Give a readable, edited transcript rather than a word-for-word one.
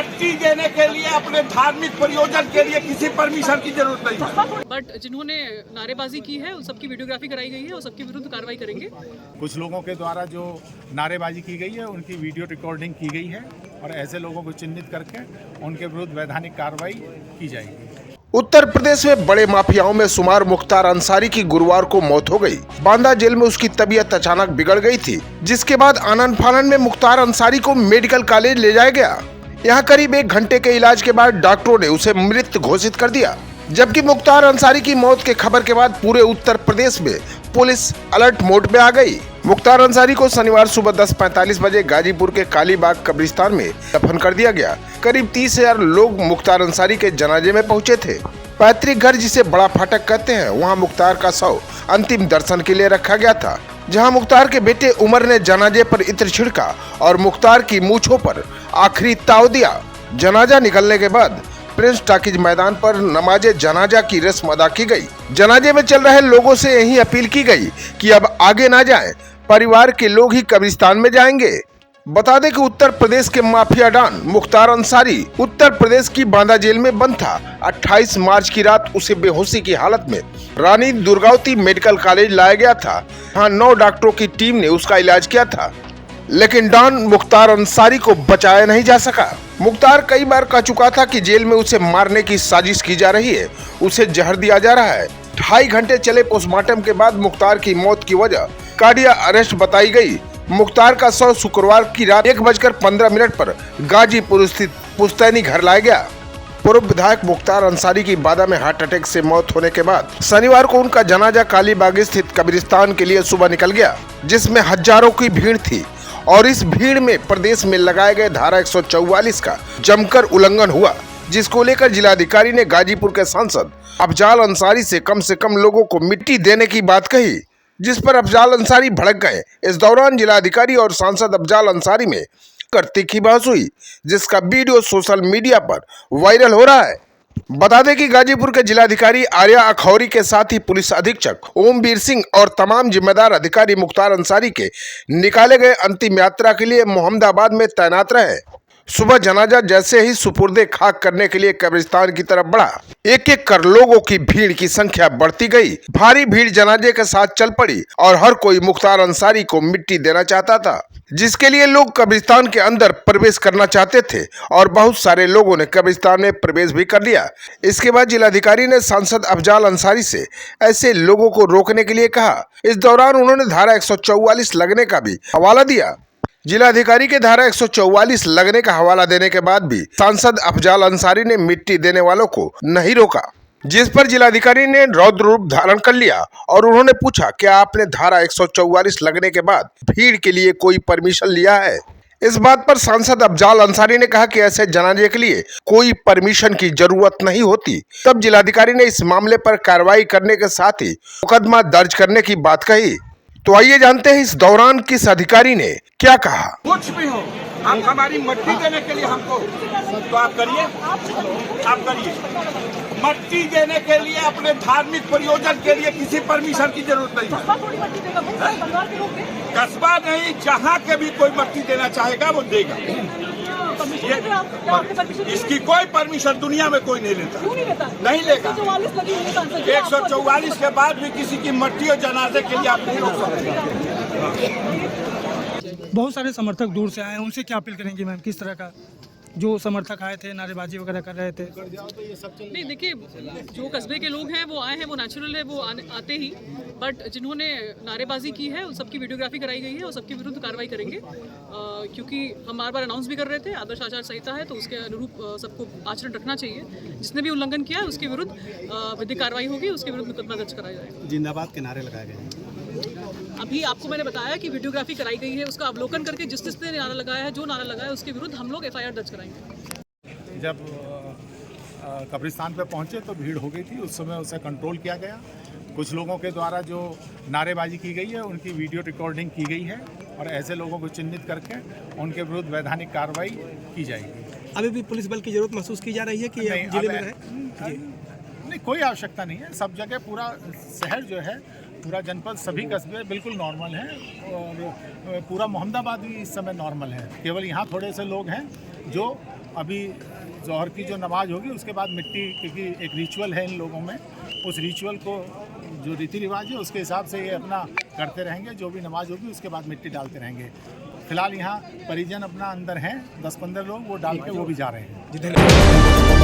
मट्टी देने के लिए अपने धार्मिक प्रयोजन के लिए किसी परमिशन की जरूरत नहीं। बट जिन्होंने नारेबाजी की है उन सबकी वीडियोग्राफी कराई गई है और सबके विरुद्ध कार्रवाई करेंगे। कुछ लोगों के द्वारा जो नारेबाजी की गई है उनकी वीडियो रिकॉर्डिंग की गई है और ऐसे लोगों को चिन्हित करके उनके विरुद्ध वैधानिक कार्रवाई की जाएगी। उत्तर प्रदेश में बड़े माफियाओं में शुमार मुख्तार अंसारी की गुरुवार को मौत हो गई। बांदा जेल में उसकी तबीयत अचानक बिगड़ गई थी, जिसके बाद आनन फानन में मुख्तार अंसारी को मेडिकल कॉलेज ले जाया गया। यहाँ करीब 1 घंटे के इलाज के बाद डॉक्टरों ने उसे मृत घोषित कर दिया। जबकि मुख्तार अंसारी की मौत के खबर के बाद पूरे उत्तर प्रदेश में पुलिस अलर्ट मोड में आ गई। मुख्तार अंसारी को शनिवार सुबह 10:45 बजे गाजीपुर के कालीबाग कब्रिस्तान में दफन कर दिया गया। करीब 30,000 लोग मुख्तार अंसारी के जनाजे में पहुंचे थे। पैतृक घर जिसे बड़ा फाटक कहते हैं, वहां मुख्तार का शव अंतिम दर्शन के लिए रखा गया था, जहां मुख्तार के बेटे उमर ने जनाजे पर इत्र छिड़का और मुख्तार की मूंछों पर आखिरी ताव दिया। जनाजा निकलने के बाद प्रिंस टाकीज मैदान पर नमाजे जनाजा की रस्म अदा की गई। जनाजे में चल रहे लोगों से यही अपील की गई कि अब आगे ना जाएं, परिवार के लोग ही कब्रिस्तान में जाएंगे। बता दें कि उत्तर प्रदेश के माफिया डॉन मुख्तार अंसारी उत्तर प्रदेश की बांदा जेल में बंद था। 28 मार्च की रात उसे बेहोशी की हालत में रानी दुर्गावती मेडिकल कॉलेज लाया गया था। यहाँ 9 डॉक्टरों की टीम ने उसका इलाज किया था, लेकिन डॉन मुख्तार अंसारी को बचाया नहीं जा सका। मुख्तार कई बार कह चुका था कि जेल में उसे मारने की साजिश की जा रही है, उसे जहर दिया जा रहा है। 2.5 घंटे चले पोस्टमार्टम के बाद मुख्तार की मौत की वजह कार्डियक अरेस्ट बताई गई। मुख्तार का शव शुक्रवार की रात 1:15 पर गाजीपुर स्थित पुश्तैनी घर लाया गया। पूर्व विधायक मुख्तार अंसारी की बादा में हार्ट अटैक से मौत होने के बाद शनिवार को उनका जनाजा कालीबाग स्थित कब्रिस्तान के लिए सुबह निकल गया, जिसमें हजारों की भीड़ थी और इस भीड़ में प्रदेश में लगाए गए धारा 144 का जमकर उल्लंघन हुआ, जिसको लेकर जिलाधिकारी ने गाजीपुर के सांसद अफजाल अंसारी से कम लोगों को मिट्टी देने की बात कही, जिस पर अफजाल अंसारी भड़क गए। इस दौरान जिलाधिकारी और सांसद अफजाल अंसारी में तीखी बहस हुई, जिसका वीडियो सोशल मीडिया पर वायरल हो रहा है। बता दें कि गाजीपुर के जिलाधिकारी आर्या अखौरी के साथ ही पुलिस अधीक्षक ओमवीर सिंह और तमाम जिम्मेदार अधिकारी मुख्तार अंसारी के निकाले गए अंतिम यात्रा के लिए मोहम्मदाबाद में तैनात रहे। सुबह जनाजा जैसे ही सुपुर्दे खाक करने के लिए कब्रिस्तान की तरफ बढ़ा, एक कर लोगों की भीड़ की संख्या बढ़ती गई। भारी भीड़ जनाजे के साथ चल पड़ी और हर कोई मुख्तार अंसारी को मिट्टी देना चाहता था, जिसके लिए लोग कब्रिस्तान के अंदर प्रवेश करना चाहते थे और बहुत सारे लोगों ने कब्रिस्तान में प्रवेश भी कर लिया। इसके बाद जिलाधिकारी ने सांसद अफजाल अंसारी से ऐसे लोगों को रोकने के लिए कहा। इस दौरान उन्होंने धारा 144 लगने का भी हवाला दिया। जिलाधिकारी के धारा 144 लगने का हवाला देने के बाद भी सांसद अफजाल अंसारी ने मिट्टी देने वालों को नहीं रोका, जिस पर जिलाधिकारी ने रौद्र रूप धारण कर लिया और उन्होंने पूछा, क्या आपने धारा 144 लगने के बाद भीड़ के लिए कोई परमिशन लिया है? इस बात पर सांसद अफजाल अंसारी ने कहा कि ऐसे जनाजे के लिए कोई परमिशन की जरूरत नहीं होती। तब जिलाधिकारी ने इस मामले पर कार्रवाई करने के साथ ही मुकदमा दर्ज करने की बात कही। तो आइए जानते हैं इस दौरान किस अधिकारी ने क्या कहा। कुछ भी हो, आप हमारी मट्टी देने के लिए हमको तो आप करिए, आप करिए। मट्टी देने के लिए अपने धार्मिक प्रयोजन के लिए किसी परमिशन की जरूरत नहीं है। कस्बा नहीं, जहाँ के भी कोई मट्टी देना चाहेगा वो देगा। इसकी कोई परमिशन दुनिया में कोई नहीं लेता, नहीं लेगा। 144 के बाद भी किसी की मट्टी और जनाजे के लिए आप नहीं रोक सकते। बहुत सारे समर्थक दूर से आए हैं, उनसे क्या अपील करेंगे मैम? किस तरह का जो समर्थक आए थे, नारेबाजी वगैरह कर रहे थे? नहीं, देखिए, जो कस्बे के लोग हैं वो आए हैं, वो नेचुरल है, वो आते ही। बट जिन्होंने नारेबाजी की है उन सबकी वीडियोग्राफी कराई गई है और सबके विरुद्ध कार्रवाई करेंगे, क्योंकि हम बार बार अनाउंस भी कर रहे थे आदर्श आचार संहिता है, तो उसके अनुरूप सबको आचरण रखना चाहिए। जिसने भी उल्लंघन किया है उसके विरुद्ध विधिक कार्रवाई होगी, उसके विरुद्ध मुकदमा दर्ज कराया जाएगा। जिंदाबाद के नारे लगाए गए। अभी आपको मैंने बताया कि वीडियोग्राफी कराई गई है, उसका अवलोकन करके जिसने नारा लगाया है, जो नारा लगाया है, उसके विरुद्ध हम लोग FIR दर्ज कराएंगे। जब कब्रिस्तान पे पहुंचे तो भीड़ हो गई थी, उस समय उसे कंट्रोल किया गया। कुछ लोगों के द्वारा जो नारेबाजी की गई है उनकी वीडियो रिकॉर्डिंग की गई है और ऐसे लोगों को चिन्हित करके उनके विरुद्ध वैधानिक कार्रवाई की जाएगी। अभी भी पुलिस बल की जरूरत महसूस की जा रही है कि जिले में रहे? नहीं, कोई आवश्यकता नहीं है। सब जगह पूरा शहर जो है, पूरा जनपद, सभी कस्बे बिल्कुल नॉर्मल हैं और पूरा मोहम्मदाबाद भी इस समय नॉर्मल है। केवल यहाँ थोड़े से लोग हैं जो अभी जोहर की जो नमाज होगी उसके बाद मिट्टी, क्योंकि एक रिचुअल है इन लोगों में, उस रिचुअल को जो रीति रिवाज है उसके हिसाब से ये अपना करते रहेंगे। जो भी नमाज होगी उसके बाद मिट्टी डालते रहेंगे। फिलहाल यहाँ परिजन अपना अंदर हैं 10-15 लोग, वो डाल के वो भी जा रहे हैं।